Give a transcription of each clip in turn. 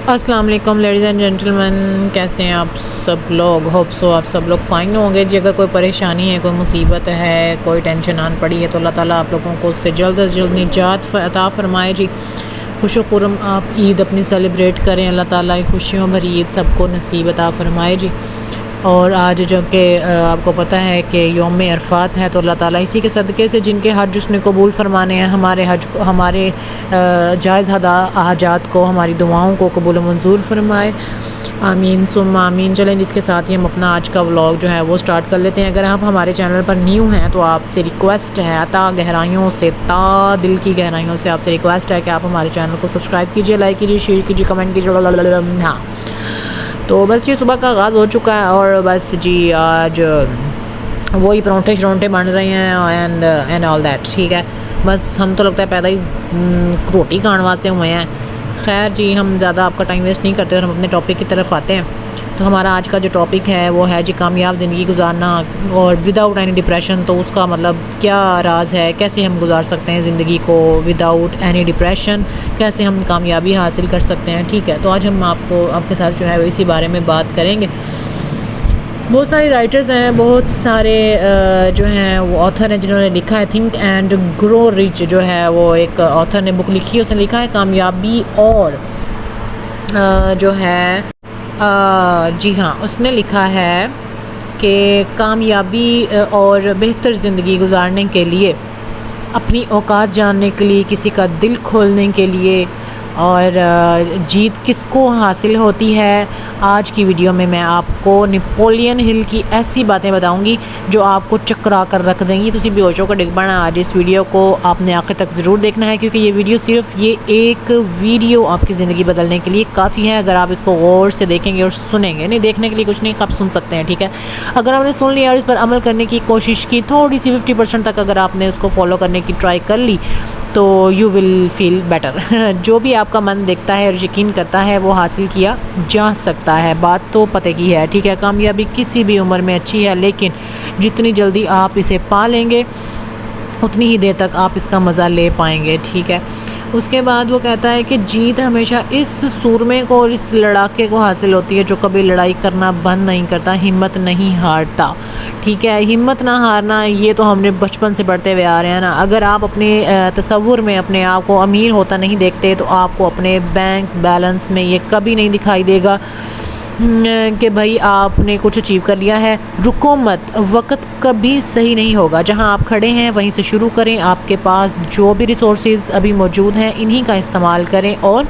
السلام علیکم ladies and gentleman, کیسے ہیں آپ سب لوگ؟ ہوپ سو آپ سب لوگ فائن ہوں گے جی۔ اگر کوئی پریشانی ہے، کوئی مصیبت ہے، کوئی ٹینشن آن پڑی ہے تو اللہ تعالیٰ آپ لوگوں کو اس سے جلد از جلد نجات عطا فرمائے جی۔ خوش و خرم آپ عید اپنی سیلیبریٹ کریں، اللہ تعالیٰ خوشیوں بھری عید سب کو نصیب عطا فرمائے جی۔ اور آج جو کہ آپ کو پتہ ہے کہ یوم عرفات ہے، تو اللہ تعالیٰ اسی کے صدقے سے جن کے حج اس نے قبول فرمانے ہیں، ہمارے جائز حاجات کو، ہماری دعاؤں کو قبول و منظور فرمائے، آمین ثم آمین۔ چلیں جس کے ساتھ ہی ہم اپنا آج کا ولاگ جو ہے وہ سٹارٹ کر لیتے ہیں۔ اگر آپ ہمارے چینل پر نیو ہیں تو آپ سے ریکویسٹ ہے، دل کی گہرائیوں سے آپ سے ریکویسٹ ہے کہ آپ ہمارے چینل کو سبسکرائب کیجئے، لائک کیجئے، شیئر کیجئے، کمنٹ کیجئے۔ ہاں تو بس یہ صبح کا آغاز ہو چکا ہے اور بس جی آج وہی پرونٹے بن رہے ہیں اینڈ آل دیٹ، ٹھیک ہے۔ بس ہم تو لگتا ہے پیدا ہی روٹی کھانے واسطے ہوئے ہیں۔ خیر جی، ہم زیادہ آپ کا ٹائم ویسٹ نہیں کرتے اور ہم اپنے ٹاپک کی طرف آتے ہیں۔ تو ہمارا آج کا جو ٹاپک ہے وہ ہے جی کامیاب زندگی گزارنا اور وداؤٹ اینی ڈپریشن۔ تو اس کا مطلب کیا راز ہے، کیسے ہم گزار سکتے ہیں زندگی کو وداؤٹ اینی ڈپریشن، کیسے ہم کامیابی حاصل کر سکتے ہیں، ٹھیک ہے۔ تو آج ہم آپ کے ساتھ جو ہے اسی بارے میں بات کریں گے۔ بہت سارے رائٹرز ہیں، بہت سارے جو ہیں وہ آتھر ہیں جنہوں نے لکھا ہے۔ تھنک اینڈ گرو ریچ جو ہے وہ ایک آتھر نے بک لکھی ہے، اس نے لکھا ہے کامیابی اور جو ہے جی ہاں، اس نے لکھا ہے کہ کامیابی اور بہتر زندگی گزارنے کے لیے، اپنی اوقات جاننے کے لیے، کسی کا دل کھولنے کے لیے اور جیت کس کو حاصل ہوتی ہے، آج کی ویڈیو میں آپ کو نیپولین ہل کی ایسی باتیں بتاؤں گی جو آپ کو چکرا کر رکھ دیں گی۔ تسی بیوشوں کا ڈگ پڑنا، آج اس ویڈیو کو آپ نے آخر تک ضرور دیکھنا ہے، کیونکہ یہ ویڈیو صرف یہ ایک ویڈیو آپ کی زندگی بدلنے کے لیے کافی ہے اگر آپ اس کو غور سے دیکھیں گے اور سنیں گے۔ نہیں دیکھنے کے لیے کچھ نہیں، آپ سن سکتے ہیں، ٹھیک ہے۔ اگر آپ نے سن لیا اور اس پر عمل کرنے کی کوشش کی، تھوڑی سی 50% تک اگر آپ نے اس کو فالو کرنے کی ٹرائی کر لی تو یو ول فیل بیٹر۔ جو بھی آپ کا من دیکھتا ہے اور یقین کرتا ہے وہ حاصل کیا جا سکتا ہے، بات تو پتہ کی ہے، ٹھیک ہے۔ کامیابی کسی بھی عمر میں اچھی ہے، لیکن جتنی جلدی آپ اسے پا لیں گے اتنی ہی دیر تک آپ اس کا مزہ لے پائیں گے، ٹھیک ہے۔ اس کے بعد وہ کہتا ہے کہ جیت ہمیشہ اس سورمے کو اور اس لڑاکے کو حاصل ہوتی ہے جو کبھی لڑائی کرنا بند نہیں کرتا، ہمت نہیں ہارتا، ٹھیک ہے۔ ہمت نہ ہارنا، یہ تو ہم نے بچپن سے پڑھتے ہوئے آ رہے ہیں نا۔ اگر آپ اپنے تصور میں اپنے آپ کو امیر ہوتا نہیں دیکھتے تو آپ کو اپنے بینک بیلنس میں یہ کبھی نہیں دکھائی دے گا کہ بھائی آپ نے کچھ اچیو کر لیا ہے۔ رکو مت، وقت کبھی صحیح نہیں ہوگا۔ جہاں آپ کھڑے ہیں وہیں سے شروع کریں، آپ کے پاس جو بھی ریسورسز ابھی موجود ہیں انہی کا استعمال کریں اور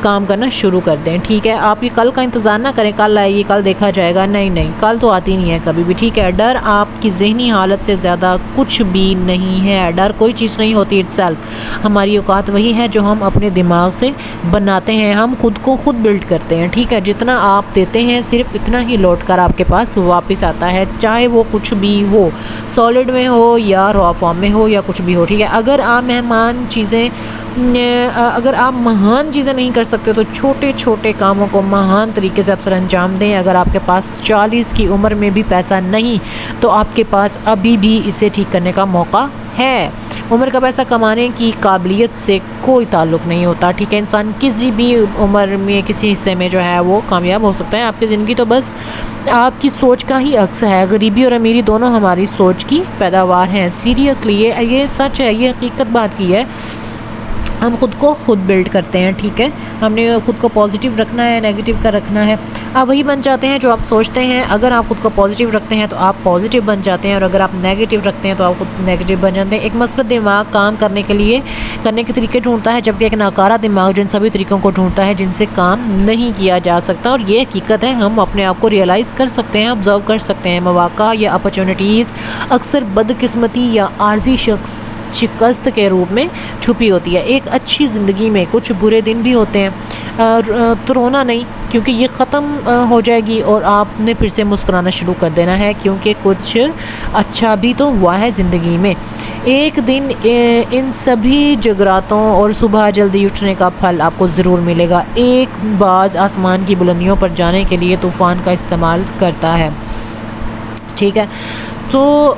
کام کرنا شروع کر دیں، ٹھیک ہے۔ آپ یہ کل کا انتظار نہ کریں، کل آئے گی، کل دیکھا جائے گا، نہیں، کل تو آتی نہیں ہے کبھی بھی، ٹھیک ہے۔ ڈر آپ کی ذہنی حالت سے زیادہ کچھ بھی نہیں ہے، ڈر کوئی چیز نہیں ہوتی اٹ سیلف۔ ہماری اوقات وہی ہے جو ہم اپنے دماغ سے بناتے ہیں، ہم خود کو خود بلڈ کرتے ہیں، ٹھیک ہے۔ جتنا آپ دیتے ہیں صرف اتنا ہی لوٹ کر آپ کے پاس واپس آتا ہے، چاہے وہ کچھ بھی ہو، سالڈ میں ہو یا را فارم میں ہو یا کچھ بھی ہو، ٹھیک ہے۔ اگر آپ مہان چیزیں نہیں کر سکتے تو چھوٹے چھوٹے کاموں کو مہان طریقے سے آپ سر انجام دیں۔ اگر آپ کے پاس 40 کی عمر میں بھی پیسہ نہیں تو آپ کے پاس ابھی بھی اسے ٹھیک کرنے کا موقع ہے۔ عمر کا پیسہ کمانے کی قابلیت سے کوئی تعلق نہیں ہوتا، ٹھیک ہے۔ انسان کسی بھی عمر میں کسی حصے میں جو ہے وہ کامیاب ہو سکتا ہے۔ آپ کی زندگی تو بس آپ کی سوچ کا ہی عکس ہے۔ غریبی اور امیری دونوں ہماری سوچ کی پیداوار ہیں، سیریسلی یہ سچ ہے، یہ حقیقت بات کی ہے۔ ہم خود کو خود بلڈ کرتے ہیں، ٹھیک ہے۔ ہم نے خود کو پازیٹیو رکھنا ہے، نیگیٹیو کا رکھنا ہے۔ آپ وہی بن جاتے ہیں جو آپ سوچتے ہیں۔ اگر آپ خود کو پازیٹیو رکھتے ہیں تو آپ پازیٹیو بن جاتے ہیں، اور اگر آپ نیگیٹیو رکھتے ہیں تو آپ خود نیگیٹیو بن جاتے ہیں۔ ایک مثبت دماغ کام کرنے کے طریقے ڈھونڈتا ہے، جبکہ ایک ناکارہ دماغ جن سبھی طریقوں کو ڈھونڈتا ہے جن سے کام نہیں کیا جا سکتا۔ اور یہ حقیقت ہے، ہم اپنے آپ کو ریئلائز کر سکتے ہیں، آبزرو کر سکتے ہیں۔ مواقع یا اپرچونٹیز اکثر بدقسمتی یا عارضی شکست کے روپ میں چھپی ہوتی ہے۔ ایک اچھی زندگی میں کچھ برے دن بھی ہوتے ہیں، تو رونا نہیں، کیونکہ یہ ختم ہو جائے گی اور آپ نے پھر سے مسکرانا شروع کر دینا ہے، کیونکہ کچھ اچھا بھی تو ہوا ہے زندگی میں۔ ایک دن ان سبھی جگراتوں اور صبح جلدی اٹھنے کا پھل آپ کو ضرور ملے گا۔ ایک باز آسمان کی بلندیوں پر جانے کے لیے طوفان کا استعمال کرتا ہے، ٹھیک ہے۔ تو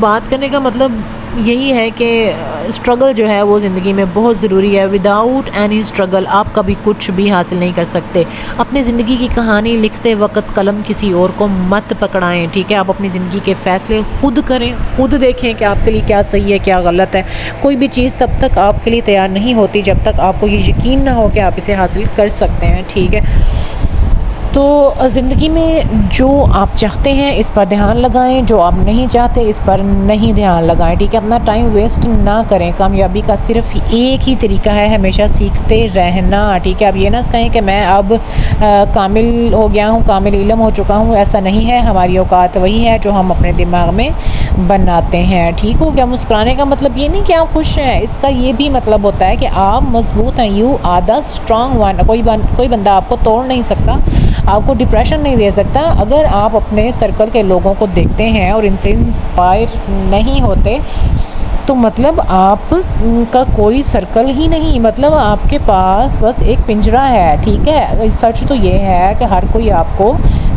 بات کرنے کا مطلب یہی ہے کہ اسٹرگل جو ہے وہ زندگی میں بہت ضروری ہے. وداؤٹ اینی اسٹرگل آپ کبھی کچھ بھی حاصل نہیں کر سکتے. اپنی زندگی کی کہانی لکھتے وقت قلم کسی اور کو مت پکڑائیں, ٹھیک ہے؟ آپ اپنی زندگی کے فیصلے خود کریں, خود دیکھیں کہ آپ کے لیے کیا صحیح ہے کیا غلط ہے. کوئی بھی چیز تب تک آپ کے لیے تیار نہیں ہوتی جب تک آپ کو یہ یقین نہ ہو کہ آپ اسے حاصل کر سکتے ہیں, ٹھیک ہے؟ تو زندگی میں جو آپ چاہتے ہیں اس پر دھیان لگائیں, جو آپ نہیں چاہتے اس پر نہیں دھیان لگائیں, ٹھیک ہے؟ اپنا ٹائم ویسٹ نہ کریں. کامیابی کا صرف ایک ہی طریقہ ہے, ہمیشہ سیکھتے رہنا, ٹھیک ہے؟ اب یہ نہ کہیں کہ میں اب کامل ہو گیا ہوں, کامل علم ہو چکا ہوں, ایسا نہیں ہے. ہماری اوقات وہی ہے جو ہم اپنے دماغ میں بناتے ہیں, ٹھیک ہو گیا؟ مسکرانے کا مطلب یہ نہیں کہ آپ خوش ہیں, اس کا یہ بھی مطلب ہوتا ہے کہ آپ مضبوط ہیں. You are the strong one. کوئی بندہ آپ کو توڑ نہیں سکتا, آپ کو ڈپریشن نہیں دے سکتا. اگر آپ اپنے سرکل کے لوگوں کو دیکھتے ہیں اور ان سے انسپائر نہیں ہوتے تو مطلب آپ کا کوئی سرکل ہی نہیں, مطلب آپ کے پاس بس ایک پنجرہ ہے, ٹھیک ہے؟ سچ تو یہ ہے کہ ہر کوئی آپ کو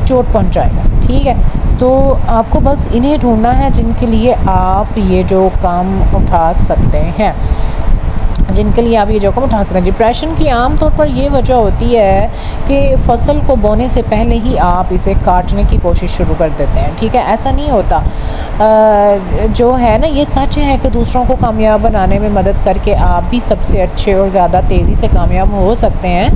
چوٹ پہنچائے گا, ٹھیک ہے؟ تو آپ کو بس انہیں ڈھونڈنا ہے جن کے لیے آپ یہ جو کام اٹھا سکتے ہیں, جن کے لیے آپ یہ جوخم اٹھا سکتے ہیں. ڈپریشن کی عام طور پر یہ وجہ ہوتی ہے کہ فصل کو بونے سے پہلے ہی آپ اسے کاٹنے کی کوشش شروع کر دیتے ہیں, ٹھیک ہے؟ ایسا نہیں ہوتا. جو ہے نا, یہ سچ ہے کہ دوسروں کو کامیاب بنانے میں مدد کر کے آپ بھی سب سے اچھے اور زیادہ تیزی سے کامیاب ہو سکتے ہیں.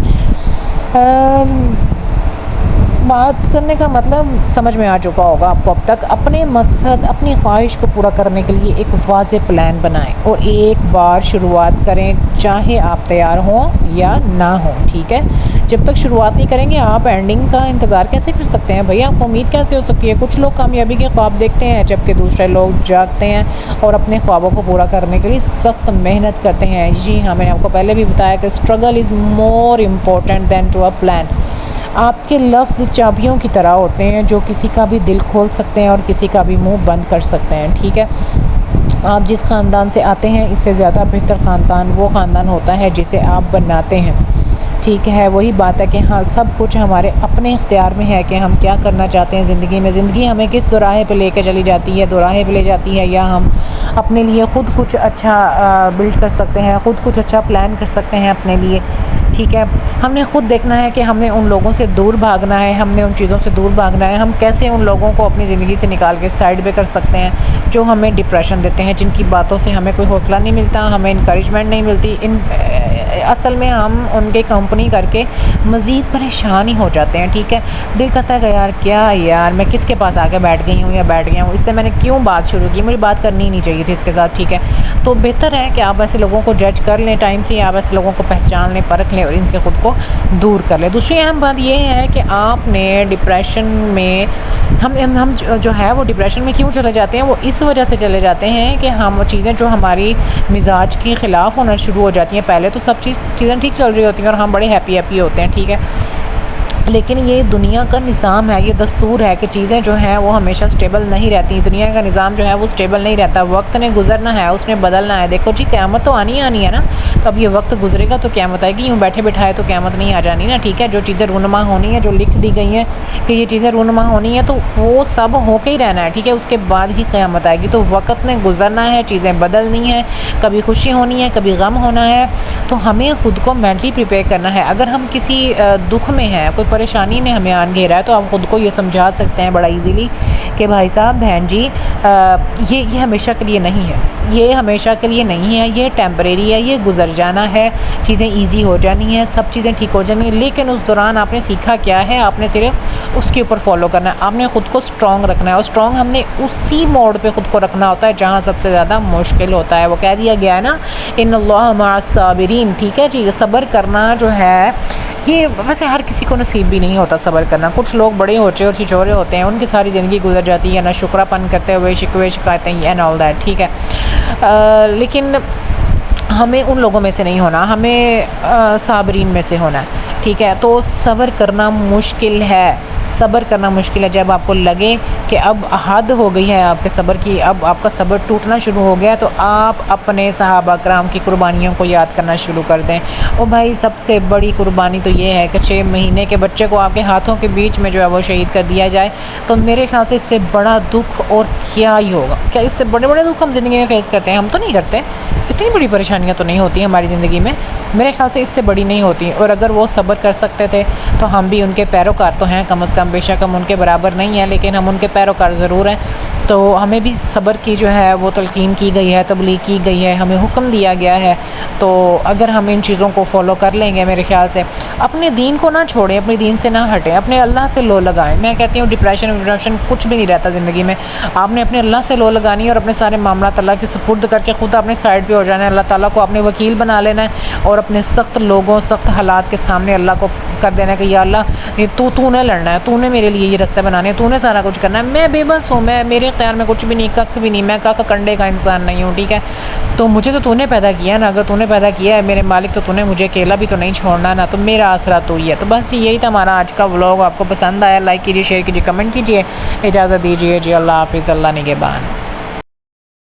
بات کرنے کا مطلب سمجھ میں آ چکا ہوگا آپ کو اب تک. اپنے مقصد, اپنی خواہش کو پورا کرنے کے لیے ایک واضح پلان بنائیں اور ایک بار شروعات کریں, چاہے آپ تیار ہوں یا نہ ہوں, ٹھیک ہے؟ جب تک شروعات نہیں کریں گے آپ اینڈنگ کا انتظار کیسے کر سکتے ہیں بھئی؟ آپ کو امید کیسے ہو سکتی ہے؟ کچھ لوگ کامیابی کے خواب دیکھتے ہیں جبکہ دوسرے لوگ جاگتے ہیں اور اپنے خوابوں کو پورا کرنے کے لیے سخت محنت کرتے ہیں. جی ہاں, میں نے آپ کو پہلے بھی بتایا کہ struggle is more important than to a plan. آپ کے لفظ چابیوں کی طرح ہوتے ہیں جو کسی کا بھی دل کھول سکتے ہیں اور کسی کا بھی منہ بند کر سکتے ہیں, ٹھیک ہے؟ آپ جس خاندان سے آتے ہیں اس سے زیادہ بہتر خاندان وہ خاندان ہوتا ہے جسے آپ بناتے ہیں, ٹھیک ہے؟ وہی بات ہے کہ ہاں, سب کچھ ہمارے اپنے اختیار میں ہے کہ ہم کیا کرنا چاہتے ہیں زندگی میں. زندگی ہمیں کس دوراہے پہ لے کے چلی جاتی ہے, دوراہے پہ لے جاتی ہے, یا ہم اپنے لیے خود کچھ اچھا بلڈ کر سکتے ہیں, خود کچھ اچھا پلان کر سکتے ہیں اپنے لیے, ٹھیک ہے؟ ہم نے خود دیکھنا ہے کہ ہم نے ان لوگوں سے دور بھاگنا ہے, ہم نے ان چیزوں سے دور بھاگنا ہے. ہم کیسے ان لوگوں کو اپنی زندگی سے نکال کے سائڈ پہ کر سکتے ہیں جو ہمیں ڈپریشن دیتے ہیں, جن کی باتوں سے ہمیں کوئی حوصلہ نہیں ملتا, ہمیں انکریجمنٹ نہیں ملتی. اصل میں ہم ان کے کمپنی کر کے مزید پریشان ہی ہو جاتے ہیں, ٹھیک ہے؟ دل کہتا ہے کہ یار میں کس کے پاس آ کے بیٹھ گئی ہوں یا بیٹھ گیا ہوں, اس سے میں نے کیوں بات شروع کی, مجھے بات کرنی ہی نہیں چاہیے تھی اس کے ساتھ, ٹھیک ہے؟ تو بہتر ہے کہ آپ ایسے لوگوں کو جج کر لیں ٹائم سے, آپ ایسے لوگوں کو پہچان لیں, پرکھ لیں اور ان سے خود کو دور کر لیں. دوسری اہم بات یہ ہے کہ آپ نے ڈپریشن میں ہم جو ہے وہ ڈپریشن میں کیوں چلے جاتے ہیں, وہ اس وجہ سے چلے جاتے ہیں کہ ہم چیزیں جو ہماری مزاج کے خلاف ہونا شروع ہو جاتی ہیں. پہلے تو سب چیزیں ٹھیک چل رہی ہوتی ہیں اور ہم بڑے ہیپی ہوتے ہیں, ٹھیک ہے؟ لیکن یہ دنیا کا نظام ہے, یہ دستور ہے کہ چیزیں جو ہیں وہ ہمیشہ سٹیبل نہیں رہتی. دنیا کا نظام جو ہے وہ سٹیبل نہیں رہتا, وقت نے گزرنا ہے, اس نے بدلنا ہے. دیکھو جی, قیامت تو آنی ہے نا, تو اب یہ وقت گزرے گا تو قیامت آئے گی. یوں بیٹھے بٹھائے تو قیامت نہیں آ جانی نا, ٹھیک ہے؟ جو چیزیں رونما ہونی ہیں, جو لکھ دی گئی ہیں کہ یہ چیزیں رونما ہونی ہیں, تو وہ سب ہو کے ہی رہنا ہے, ٹھیک ہے؟ اس کے بعد ہی قیامت آئے گی. تو وقت نے گزرنا ہے, چیزیں بدلنی ہیں, کبھی خوشی ہونی ہے, کبھی غم ہونا ہے. تو ہمیں خود کو مینٹلی پریپیئر کرنا ہے. اگر ہم کسی دکھ میں ہیں, کوئی پریشانی نے ہمیں آن گھیرا ہے, تو آپ خود کو یہ سمجھا سکتے ہیں بڑا ایزیلی کہ بھائی صاحب, بہن جی, یہ ہمیشہ کے لیے نہیں ہے, یہ ہمیشہ کے لیے نہیں ہے, یہ ٹیمپریری ہے, یہ گزر جانا ہے, چیزیں ایزی ہو جانی ہیں, سب چیزیں ٹھیک ہو جانی ہیں. لیکن اس دوران آپ نے سیکھا کیا ہے؟ آپ نے صرف اس کے اوپر فالو کرنا ہے, آپ نے خود کو اسٹرانگ رکھنا ہے. اور اسٹرانگ ہم نے اسی موڈ پہ خود کو رکھنا ہوتا ہے جہاں سب سے زیادہ مشکل ہوتا ہے. وہ کہہ دیا گیا ہے نا, ان اللہ مع الصابرین, ٹھیک ہے جی؟ صبر کرنا جو ہے یہ ویسے ہر کسی کو نصیب بھی نہیں ہوتا صبر کرنا. کچھ لوگ بڑے ہوچے اور چھچورے ہوتے ہیں, ان کی ساری زندگی گزر جاتی ہے نا شکرا پن کرتے ہوئے, شکوے شکایتیں اینڈ آل دیٹ, ٹھیک ہے؟ لیکن ہمیں ان لوگوں میں سے نہیں ہونا, ہمیں صابرین میں سے ہونا ہے, ٹھیک ہے؟ تو صبر کرنا مشکل ہے, صبر کرنا مشکل ہے جب آپ کو لگے کہ اب حد ہو گئی ہے آپ کے صبر کی، اب آپ کا صبر ٹوٹنا شروع ہو گیا، تو آپ اپنے صحابہ کرام کی قربانیوں کو یاد کرنا شروع کر دیں۔ او بھائی سب سے بڑی قربانی تو یہ ہے کہ 6 مہینے کے بچے کو آپ کے ہاتھوں کے بیچ میں جو ہے وہ شہید کر دیا جائے، تو میرے خیال سے اس سے بڑا دکھ اور کیا ہی ہوگا۔ کیا اس سے بڑے بڑے دکھ ہم زندگی میں فیس کرتے ہیں؟ ہم تو نہیں کرتے، اتنی بڑی پریشانیاں تو نہیں ہوتی ہماری زندگی میں، میرے خیال سے اس سے بڑی نہیں ہوتی۔ اور اگر وہ صبر کر سکتے تھے تو ہم بھی ان کے پیروکار تو ہیں کم از کم، بے شک ہم ان کے برابر نہیں ہیں لیکن ہم ان کے پیروکار ضرور ہیں، تو ہمیں بھی صبر کی جو ہے وہ تلقین کی گئی ہے، تبلیغ کی گئی ہے، ہمیں حکم دیا گیا ہے۔ تو اگر ہم ان چیزوں کو فالو کر لیں گے میرے خیال سے، اپنے دین کو نہ چھوڑیں، اپنے دین سے نہ ہٹیں، اپنے اللہ سے لو لگائیں۔ میں کہتی ہوں ڈپریشن کچھ بھی نہیں رہتا زندگی میں، آپ نے اپنے اللہ سے لو لگانی ہے اور اپنے سارے معاملات اللہ کے سپرد کر کے خود اپنے سائڈ پہ ہو جانا ہے، اللہ تعالیٰ کو اپنے وکیل بنا لینا ہے اور اپنے سخت لوگوں سخت حالات کے سامنے اللہ کو کر دینا ہے کہ یا اللہ یہ تو نے لڑنا ہے، تو نے میرے لیے یہ راستے بنانے ہیں، تو نے سارا کچھ کرنا ہے، میں بے بس ہوں، میں میرے اختیار میں کچھ بھی نہیں، ککھ بھی نہیں، میں ککھ کنڈے کا انسان نہیں ہوں، ٹھیک ہے؟ تو مجھے تو نے پیدا کیا ہے نا، اگر تو نے پیدا کیا ہے میرے مالک، تو نے مجھے اکیلا بھی تو نہیں چھوڑنا نا، تو میرا آسرا تو ہی ہے۔ تو بس یہی تھا ہمارا آج کا ولاگ، آپ کو پسند آیا لائک کیجیے، شیئر کیجیے، کمنٹ کیجیے، اجازت دیجیے جی، اللہ حافظ، اللہ نگہبان۔